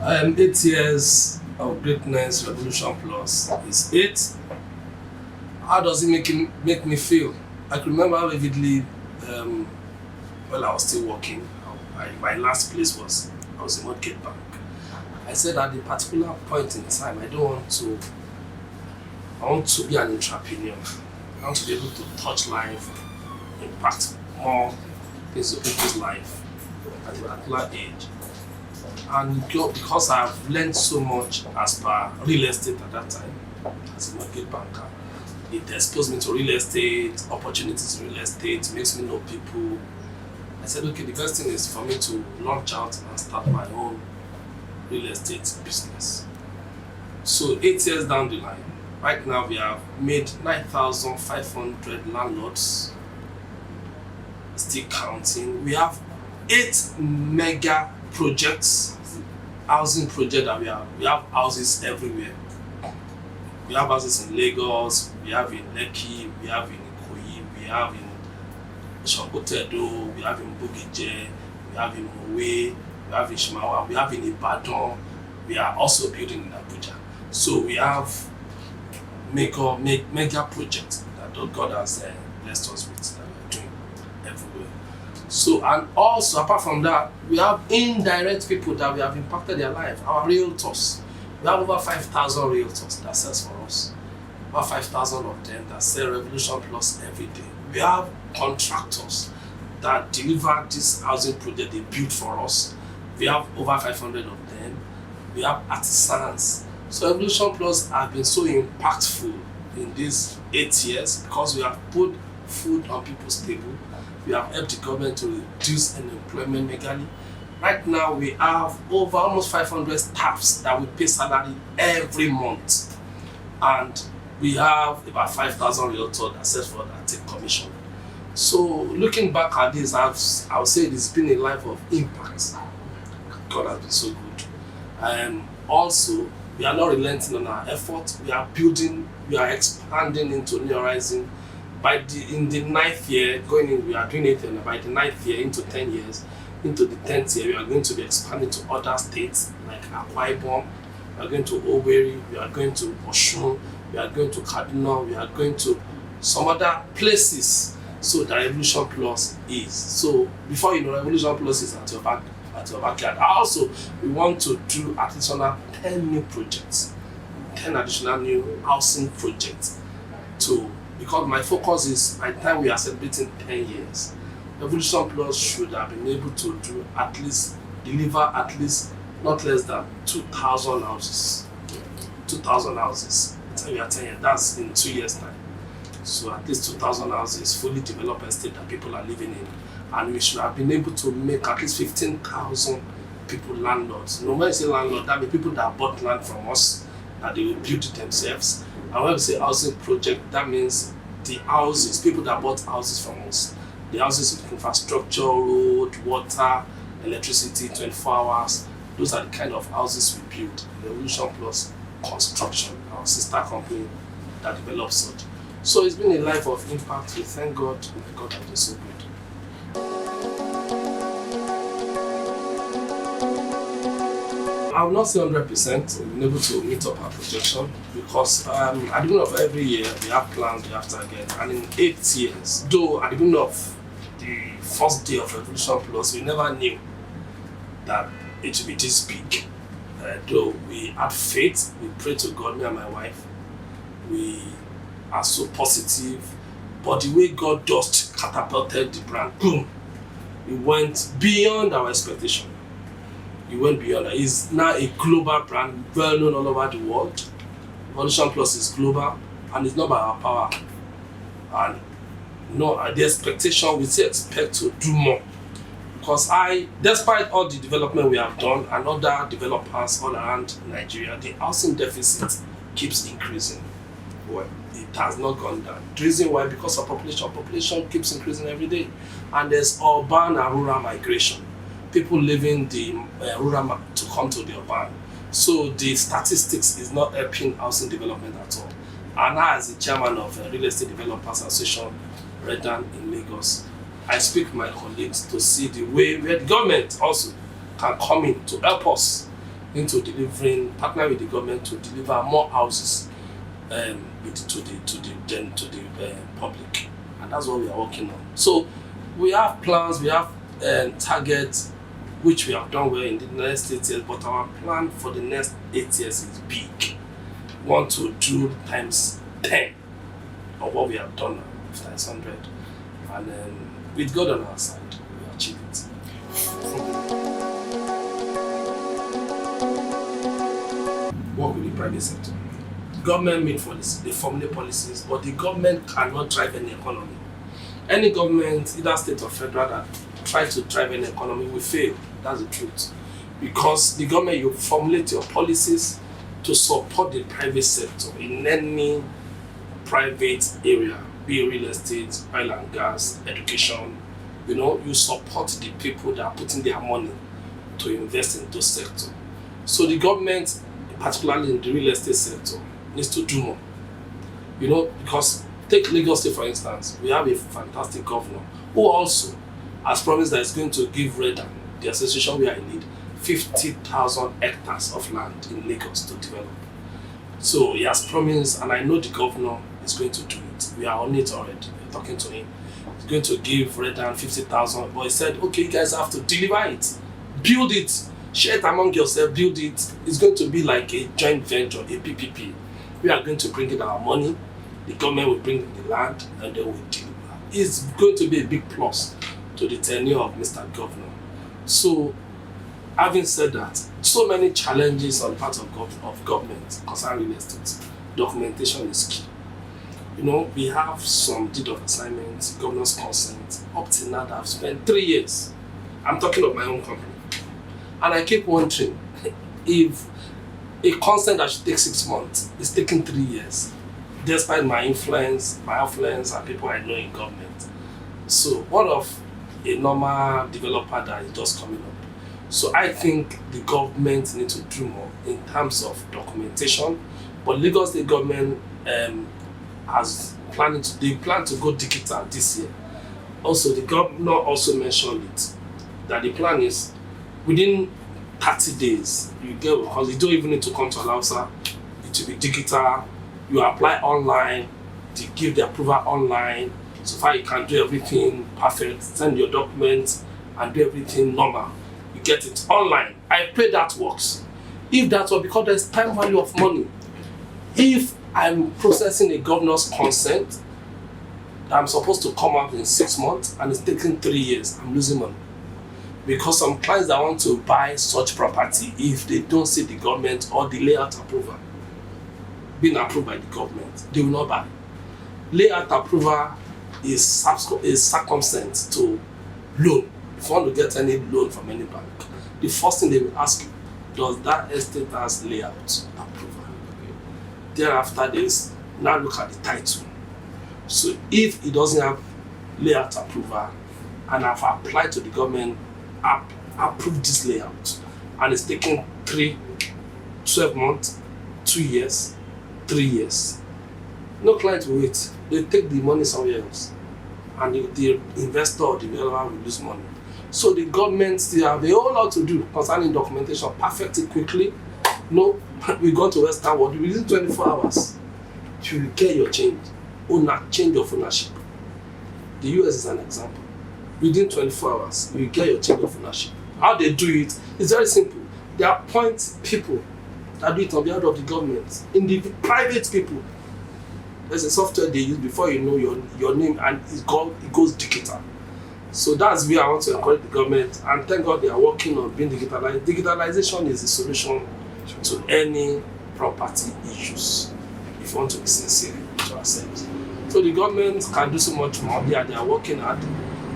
8 years of greatness, Revolution Plus is 8. How does it make me feel? I can remember vividly while I was still working. My last place was in Mortgage Bank. I said at a particular point in time, I want to be an entrepreneur. I want to be able to touch life, impact more things of people's life at a particular age. And because I've learned so much as per real estate at that time, as a mortgage banker, it exposed me to real estate, opportunities in real estate, makes me know people. I said, okay, the best thing is for me to launch out and start my own real estate business. So 8 years down the line, right now we have made 9,500 landlords, still counting. We have 8 mega projects, housing projects that we have houses everywhere. We have houses in Lagos, we have in Lekki, we have in Ikoyi, we have in Sokotedo, we have in Bugije, we have in Mowe, we have in Shimawa, we have in Ibadan. We are also building in Abuja. So we have mega projects that God has blessed us with that we are doing everywhere. So, and also apart from that, we have indirect people that we have impacted their life, our realtors. We have over 5,000 realtors that sells for us. Over 5,000 of them that sell Revolution Plus every day. We have contractors that deliver this housing project they build for us. We have over 500 of them. We have artisans. So Revolution Plus have been so impactful in these 8 years because we have put food on people's table. We have helped the government to reduce unemployment megally. Right now we have over almost 500 staffs that we pay salary every month. And we have about 5,000 realtors that sell for that take commission. So looking back at this, I would say it's been a life of impact. God has been so good. Also, we are not relenting on our efforts. We are building, we are expanding into New Horizon. In the 9th year, we are doing it, and by the 9th year, into 10 years, into the 10th year, we are going to be expanding to other states like Akwa Ibom, we are going to Owerri, we are going to Osun, we are going to Kaduna, we are going to some other places. So the Revolution Plus is. So before you know, Revolution Plus is at your backyard. Also, we want to do additional 10 new projects, 10 additional new housing projects because my focus is by the time we are celebrating 10 years, Revolution Plus should have been able to deliver at least not less than 2,000 houses. 2,000 houses. By the time we are 10 years, that's in 2 years' time. So at least 2,000 houses, fully developed estate that people are living in. And we should have been able to make at least 15,000 people landlords. No, when I say landlord, that means people that bought land from us, that they will build it themselves. And when we say housing project, that means the houses, people that bought houses from us. The houses with infrastructure, road, water, electricity, 24 hours. Those are the kind of houses we build. Revolution Plus Construction, our sister company that develops such. So it's been a life of impact. We thank God. God has been so good. I will not say 100% we've been able to meet up our projection because at the beginning of every year we have plans, we have targets, and in 8 years, though at the beginning of the first day of Revolution Plus, we never knew that it would be this big. Though we had faith, we prayed to God, me and my wife, we are so positive, but the way God just catapulted the brand, boom, it went beyond our expectation. It went beyond. It's now a global brand, well known all over the world. Revolution Plus is global, and it's not by our power. And the expectation, we still expect to do more. Because despite all the development we have done and other developers all around Nigeria, the housing deficit keeps increasing. Well, it has not gone down. The reason why? Because of population keeps increasing every day. And there's urban and rural migration. People leaving the rural to come to the urban. So the statistics is not helping housing development at all. And I, as the chairman of Real Estate Developers Association, Redan in Lagos, I speak with my colleagues to see the way where the government also can come in to help us into partner with the government to deliver more houses to the public, and that's what we are working on. So we have plans, we have targets, which we have done well in the next 8 years, but our plan for the next 8 years is big. We want to do times 10 of what we have done now, times 100, and with God on our side, we will achieve it. Work with the private sector. Government made policies, they formulate policies, but the government cannot drive any economy. Any government, either state or federal, that try to drive any economy will fail. That's the truth. Because the government, you formulate your policies to support the private sector in any private area, be it real estate, oil and gas, education. You support the people that are putting their money to invest in those sectors. So the government, particularly in the real estate sector, needs to do more. Because take Lagos State for instance, we have a fantastic governor who also has promised that he's going to give Redan, the association we are in need, 50,000 hectares of land in Lagos to develop. So he has promised, and I know the governor is going to do it. We are on it already. We're talking to him. He's going to give Redan 50,000, but he said, okay, you guys have to deliver it, build it, share it among yourselves, build it. It's going to be like a joint venture, a PPP. We are going to bring in our money, the government will bring in the land, and then we'll deliver. It's going to be a big plus to the tenure of Mr. Governor. So, having said that, so many challenges on the part of government concerning real estate. Documentation is key. We have some deed of assignment, governor's consent. Up till now, I've spent 3 years. I'm talking of my own company. And I keep wondering if a consent that should take 6 months is taking 3 years, despite my influence, and people I know in government. So what of a normal developer that is just coming up? So I think the government needs to do more in terms of documentation. But Lagos State government plan to go digital this year. Also, the governor also mentioned it, that the plan is within 30 days, because you don't even need to come to Alausa, it will be digital, you apply online, they give the approval online, so far you can do everything perfect, send your documents and do everything normal. You get it online. I pray that works. If that works, because there's time value of money. If I'm processing a governor's consent that I'm supposed to come out in 6 months and it's taking 3 years, I'm losing money. Because some clients that want to buy such property, if they don't see the government or the layout approval being approved by the government, they will not buy. Layout approval is circumstance to loan. If you want to get any loan from any bank, the first thing they will ask you, does that estate has layout approval? Okay. Thereafter, now look at the title. So if it doesn't have layout approval and I've applied to the government, approve this layout, and it's taking 12 months, 2 years, 3 years. No client will wait. They take the money somewhere else, and the investor or the developer will lose money. So the government still have a whole lot to do concerning documentation. Perfect it quickly. No, we go to Western world within 24 hours. You will get your change of ownership. The US is an example. Within 24 hours, you get your change of ownership. How they do it is very simple. They appoint people that do it on behalf of the government. In the private people, there's a software they use before you know your name, and it goes digital. So that's where I want to encourage the government, and thank God they are working on being digitalized. Digitalization is the solution to any property issues, if you want to be sincere to ourselves. So the government can do so much more. They are working hard.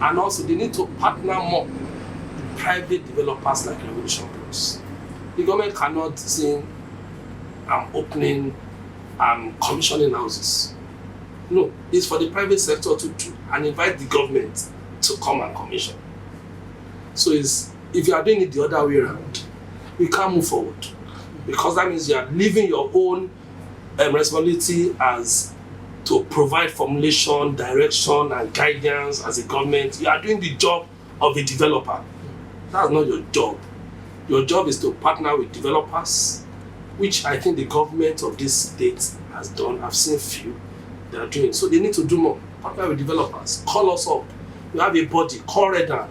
And also, they need to partner more with private developers like RevolutionPlus. The government cannot say, I'm commissioning houses. No, it's for the private sector to do and invite the government to come and commission. So if you are doing it the other way around, we can't move forward. Because that means you are leaving your own responsibility as to provide formulation, direction, and guidance as a government. You are doing the job of a developer. That's not your job. Your job is to partner with developers, which I think the government of this state has done. I've seen few they are doing. So they need to do more. Partner with developers. Call us up. We have a body. Call Redan.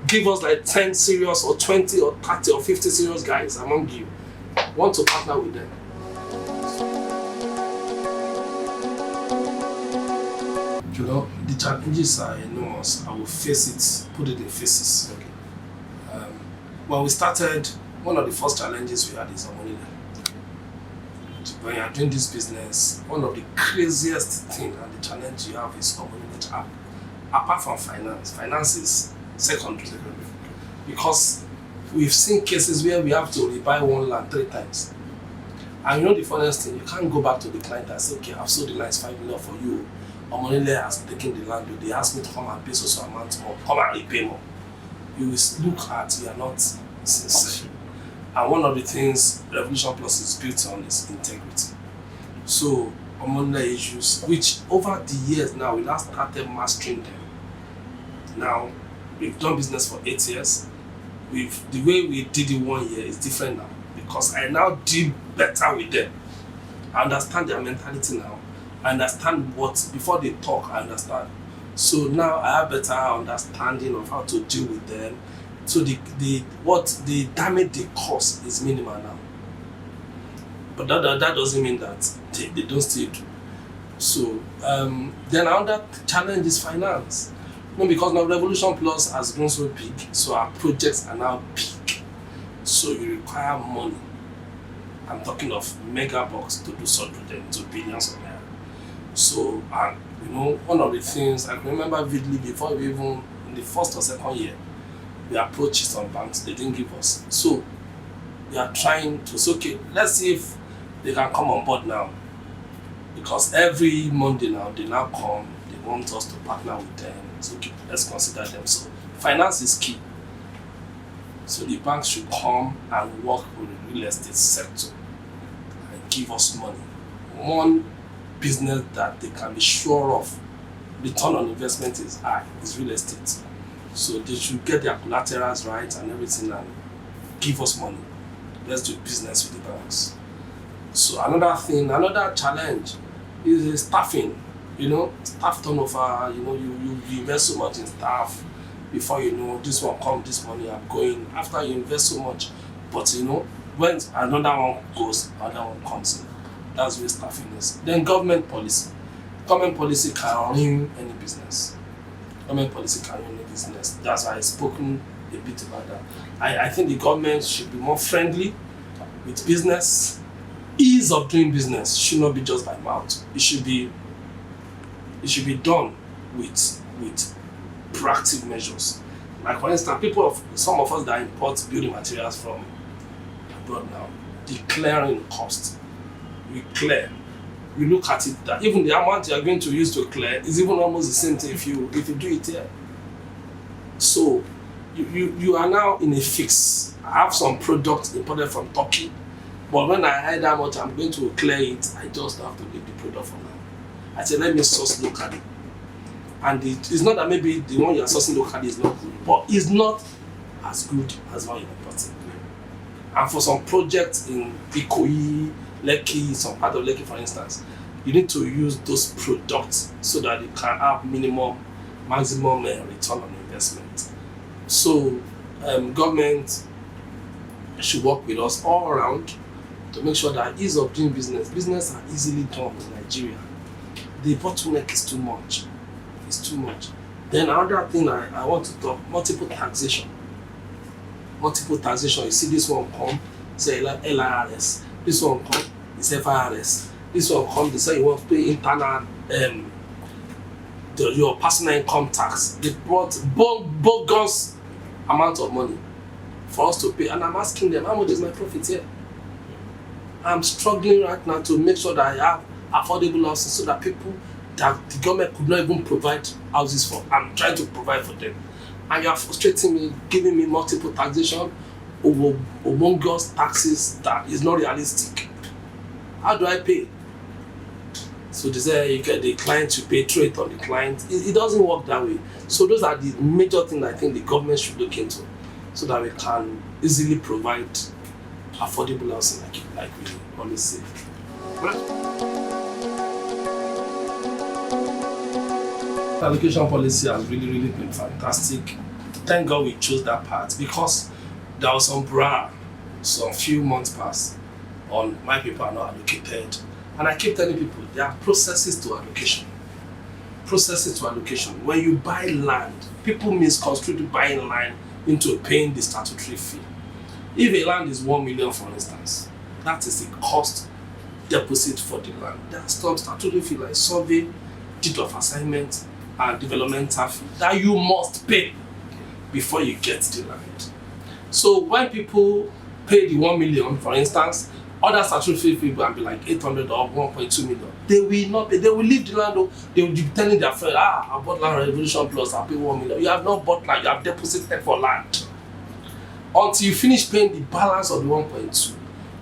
Give us like 10 serious or 20 or 30 or 50 serious guys among you. Want to partner with them. You know, the challenges are enormous. I will face it, put it in faces. Okay. When we started, one of the first challenges we had is Onalaja. When you are doing this business, one of the craziest thing and the challenge you have is Onalaja. Apart from finance is secondary. Because we've seen cases where we have to rebuy one land 3 times. And you know the funniest thing, you can't go back to the client and say, okay, I've sold the land, it's 5 million for you. Bamidele has taken the land, they asked me to come and pay so amount more, come and repay more. You will look at, you are not sincere. And one of the things RevolutionPlus is built on is integrity. So, among the issues, which over the years now, we now started mastering them. Now, we've done business for 8 years. The way we did it 1 year is different now, because I now deal better with them. I understand their mentality now. I understand what, before they talk, I understand. So now I have better understanding of how to deal with them. So the damage they cause is minimal now. But that doesn't mean that they don't still do. So then another challenge is finance. No, because now RevolutionPlus has grown so big, so our projects are now big. So you require money. I'm talking of mega bucks to do such projects, to billions of naira. So, and you know, one of the things I can remember vividly, before we even in the first or second year, we approached some banks, they didn't give us. So we are trying to say, okay, let's see if they can come on board now. Because every Monday now, they now come, they want us to partner with them. So okay, let's consider them. So finance is key. So the banks should come and work with the real estate sector and give us money. One business that they can be sure of return on investment is high, is real estate. So they should get their collaterals right and everything and give us money. Let's do business with the banks. So another challenge is staffing. You know, staff turnover, you know, you invest so much in staff before you know this one comes, this money I'm going. After you invest so much, but you know, when another one goes, another one comes in. That's where staffing is. Then government policy. Government policy can ruin any business. Government policy can ruin any business. That's why I've spoken a bit about that. I think the government should be more friendly with business. Ease of doing business should not be just by mouth. It should be done with proactive measures. Like for instance, some of us that import building materials from abroad now, declaring cost. We clear. We look at it that even the amount you are going to use to clear is even almost the same thing if you do it here. So you are now in a fix. I have some products imported from Turkey, but when I heard how much I'm going to clear it, I just have to leave the product for now. I said, let me source locally. And it's not that maybe the one you are sourcing locally is not good, but it's not as good as one you're importing. And for some projects in Ikoyi, Lekki, some part of Lekki for instance, you need to use those products so that you can have maximum return on investment. So government should work with us all around to make sure that ease of doing business are easily done in Nigeria. The bottleneck is too much. It's too much. Then another thing I want to talk, multiple taxation. Multiple taxation. You see this one come, say LRS. This one come, it's FIRS. This one come, they say you want to pay internal your personal income tax. They brought bogus amount of money for us to pay. And I'm asking them, how much is my profit here? I'm struggling right now to make sure that I have affordable houses so that people that the government could not even provide houses for, I'm trying to provide for them. And you are frustrating me, giving me multiple taxation over humongous taxes that is not realistic. How do I pay? So they say you get the client to pay trade on the client. It doesn't work that way. So those are the major things I think the government should look into. so that we can easily provide affordable housing, like we always say. The allocation policy has really been fantastic. Thank God we chose that path, because there was some few months past on my people are not allocated. And I keep telling people there are processes to allocation. Processes to allocation. When you buy land, people misconstrue buying land into paying the statutory fee. If a land is 1 million, for instance, that is the cost deposit for the land. There are some statutory fee like survey, deed of assignment, and developmental fee that you must pay before you get the land. So when people pay the 1 million, for instance, other statutory fee will be like 800 or 1.2 million. They will not pay. They will leave the land. They will be telling their friend, I bought land on RevolutionPlus, I pay 1 million. You have not bought land, you have deposited for land. Until you finish paying the balance of the 1.2,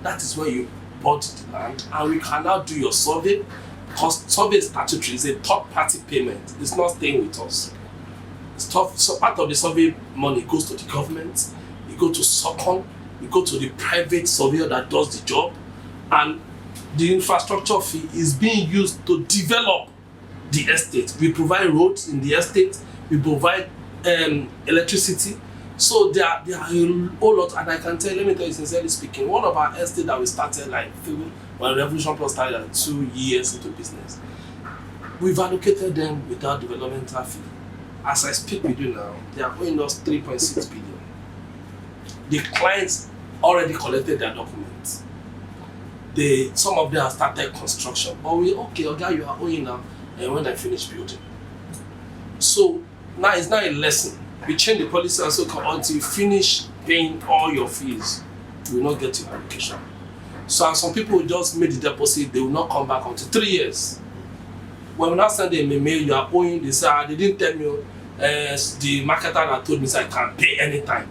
that is when you bought the land, and we can now do your survey, because survey is statutory, it's a third-party payment. It's not staying with us. So part of the survey money goes to the government, it goes to SOCON, it goes to the private surveyor that does the job, and the infrastructure fee is being used to develop the estate. We provide roads in the estate, we provide electricity. So there are a whole lot, and I can tell, let me tell you sincerely speaking, one of our estates that we started when RevolutionPlus started like 2 years into business, we've allocated them without developmental fee. As I speak with you now, they are owing us 3.6 billion. The clients already collected their documents. Some of them have started construction, but okay, you are owing now, and when I finish building. So now it's not a lesson. We change the policy and so until you finish paying all your fees, you will not get your allocation. So some people will just make the deposit, they will not come back until 3 years. When we now send them a mail, you are owing, they say, they didn't tell me, the marketer that told me I can pay anytime.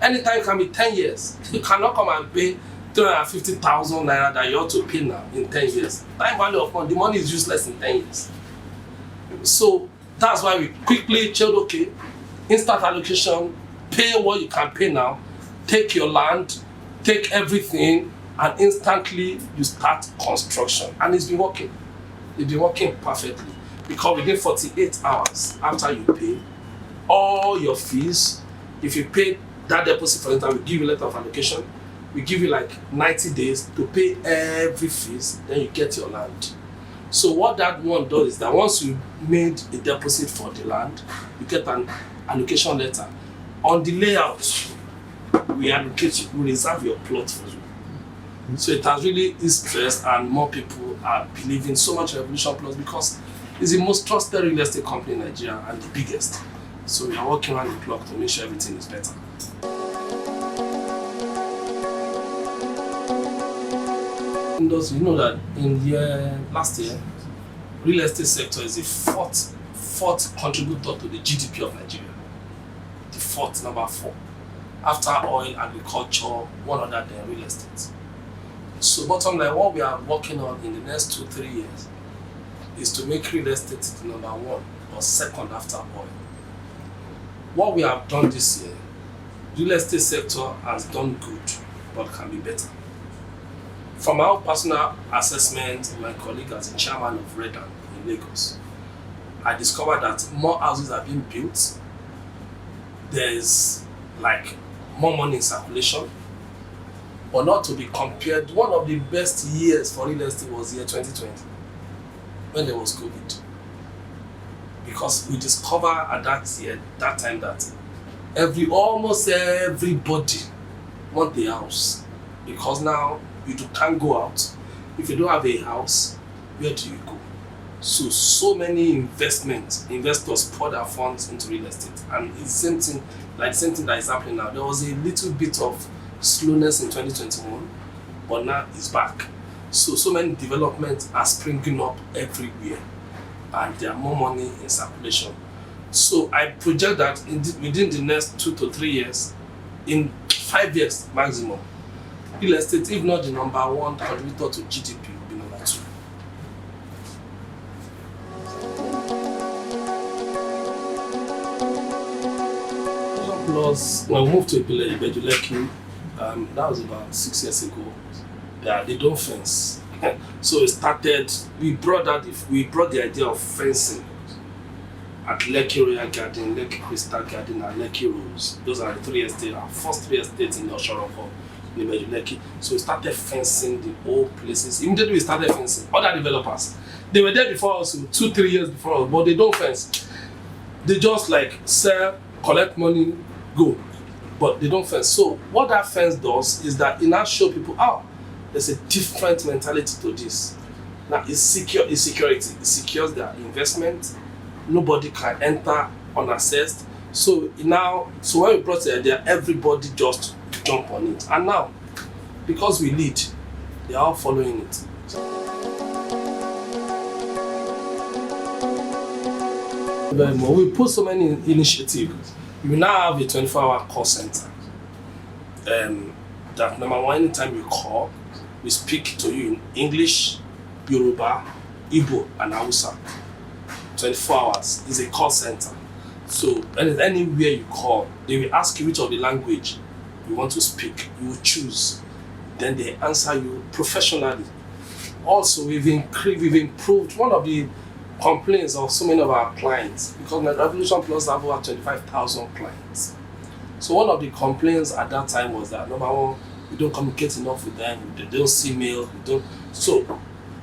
Anytime can be 10 years. You cannot come and pay 350,000 naira that you ought to pay now in 10 years. Time value of money, the money is useless in 10 years. So that's why we quickly chose, okay, instant allocation, pay what you can pay now, take your land, take everything, and instantly you start construction. And it's been working. It's been working perfectly, because within 48 hours after you pay all your fees, if you pay that deposit, for instance, we give you a letter of allocation, we give you like 90 days to pay every fees, then you get your land. So what that one does is that once you made a deposit for the land, you get an allocation letter. On the layout, we allocate you, we reserve your plot for you. So it has really eased stress, and more people are believing so much in RevolutionPlus because it's the most trusted real estate company in Nigeria and the biggest. So we are working around the clock to make sure everything is better. You know that last year, real estate sector is the fourth contributor to the GDP of Nigeria. The fourth, number 4. After oil, agriculture, one other than real estate. So bottom line, what we are working on in the next 2-3 years is to make real estate the number 1 or second after oil. What we have done this year, real estate sector has done good, but can be better. From our personal assessment, my colleague as the chairman of Redan in Lagos, I discovered that more houses are being built. There's like more money in circulation, but not to be compared. One of the best years for real estate was year 2020, when there was COVID. Because we discovered at that time that almost everybody want the house, because now you can't go out. If you don't have a house, where do you go? So many investors pour their funds into real estate, and it's the same thing that is happening now. There was a little bit of slowness in 2021, but now it's back. So many developments are springing up everywhere, and there are more money in circulation. So I project that within the next 2 to 3 years, in 5 years maximum, real estate, if not the number 1 contributor to GDP, will be number 2. Plus, when we moved to Bamidele, that was about 6 years ago. Yeah, they don't fence. So it started, we brought the idea of fencing at Lekki Royal Garden, Lekki Crystal Garden, and Lekki Rose. Those are the 3 estates, our first 3 estates in Oshoronko, in Bamidele. So we started fencing the old places. Immediately we started fencing. Other developers, they were there before us, 2-3 years before us, but they don't fence. They just like sell, collect money, go. But they don't fence. So what that fence does is that it now shows people, there's a different mentality to this. Now it's security. It secures their investment. Nobody can enter unassessed. So when we brought the idea, everybody just jump on it. And now, because we lead, they are all following it. We put so many initiatives. We now have a 24-hour call center. That number one, anytime you call, we speak to you in English, Yoruba, Igbo, and Hausa. 24 hours is a call center. So anywhere you call, they will ask you which of the language you want to speak. You will choose. Then they answer you professionally. Also, we've improved one of the complaints of so many of our clients, because RevolutionPlus have over 25,000 clients. So one of the complaints at that time was that, number one, we don't communicate enough with them, they don't see mail, So,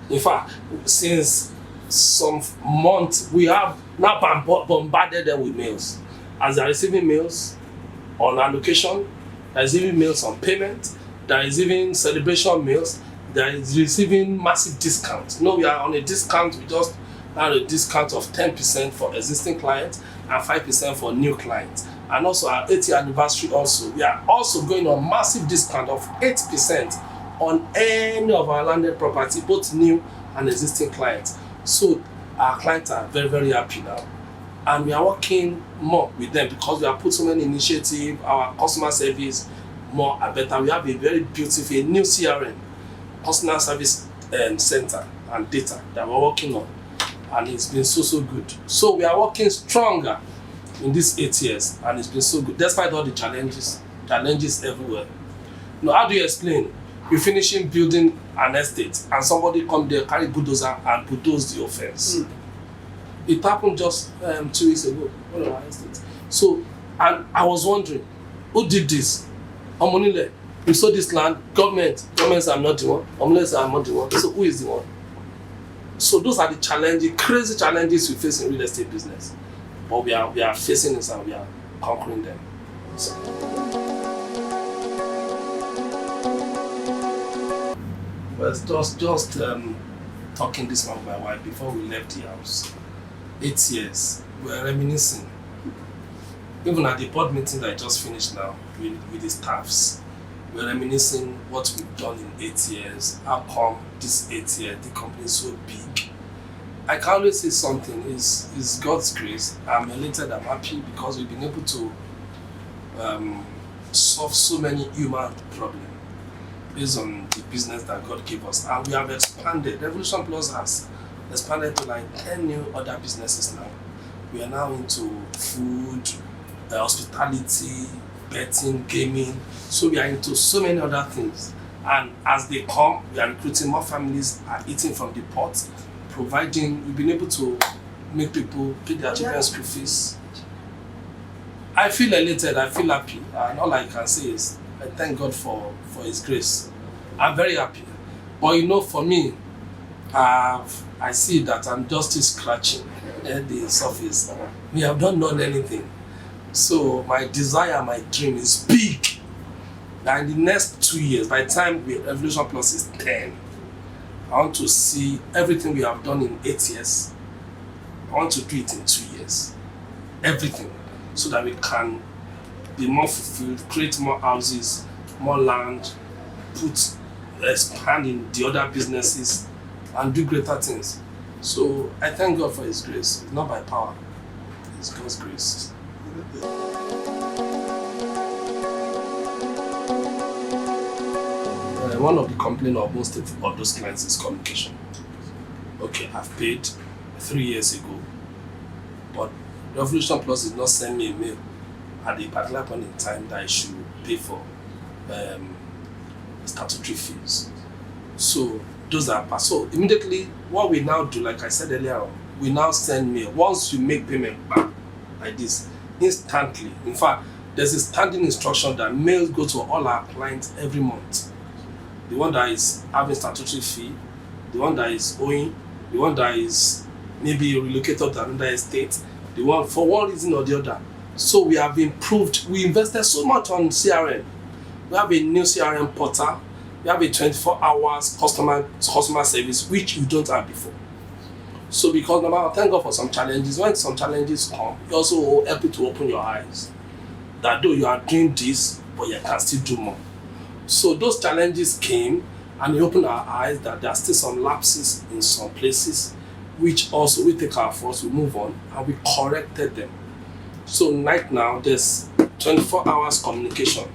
in fact, since some months, we have now bombarded them with mails. As they're receiving mails on allocation, they're receiving mails on payment, they're receiving celebration mails, they're receiving massive discounts. No, we are on a discount, we just had a discount of 10% for existing clients and 5% for new clients. And also our 80th anniversary also, we are also going on massive discount of 8% on any of our landed property, both new and existing clients. So our clients are very, very happy now. And we are working more with them because we have put so many initiatives, our customer service more and better. We have a very beautiful new CRM, customer service center and data that we're working on. And it's been so good. So we are working stronger in these 8 years, and it's been so good, despite all the challenges everywhere. Now, how do you explain? You're finishing building an estate, and somebody come there, carry bulldozer, and bulldoze the offense. It happened just 2 weeks ago, one of our estates. So, and I was wondering, who did this? Omonile, we sold this land, governments are not the one, Omonile are not the one, so who is the one? So those are the challenges, crazy challenges we face in real estate business. But we are facing this and we are conquering them. So. Well, just talking this one with my wife before we left the house. 8 years, we were reminiscing. Even at the board meeting that I just finished now with the staffs, we're reminiscing what we've done in 8 years. How come this 8 years the company is so big? I can always say something is God's grace. I'm elated, I'm happy because we've been able to solve so many human problems based on the business that God gave us. And we have expanded. RevolutionPlus has expanded to like 10 new other businesses now. We are now into food, hospitality, betting, gaming. So we are into so many other things. And as they come, we are recruiting more families, are eating from the pot, providing, we've been able to make people pay their children's school fees. I feel elated, I feel happy, and all I can say is I thank God for His grace. I'm very happy. But for me, I see that I'm just still scratching at the surface. We have not done anything. So my desire, my dream is big. That in the next 2 years, by the time RevolutionPlus is 10, I want to see everything we have done in 8 years. I want to do it in 2 years. Everything. So that we can be more fulfilled, create more houses, more land, expand in the other businesses, and do greater things. So I thank God for His grace. It's not by power, it's God's grace. One of the complaints of most of those clients is communication. Okay, I've paid 3 years ago, but RevolutionPlus did not send me a mail at the particular point in time that I should pay for statutory fees. So those are passed. So immediately what we now do, like I said earlier on, we now send mail. Once you make payment back like this, instantly. In fact, there's a standing instruction that mails go to all our clients every month. The one that is having statutory fee, the one that is owing, the one that is maybe relocated to another estate, the one for one reason or the other. So we have improved, we invested so much on CRM. We have a new CRM portal, we have a 24 hours customer service, which you don't have before. So because number one, thank God for some challenges. When some challenges come, it also help you to open your eyes. That though you are doing this, but you can still do more. So those challenges came and we opened our eyes that there are still some lapses in some places, which also we take our force, we move on, and we corrected them. So right now, there's 24 hours communication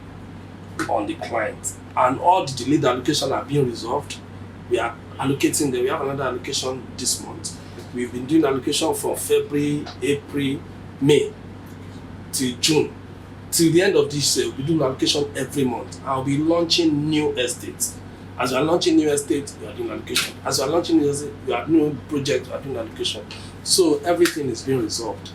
on the client, and all the delayed allocation are being resolved. We are allocating them. We have another allocation this month. We've been doing allocation from February, April, May till June. Till the end of this year, we'll be doing allocation every month. I'll be launching new estates. As you are launching new estates, you are doing allocation. As you are launching new estate, you are doing project, you are doing allocation. So everything is being resolved.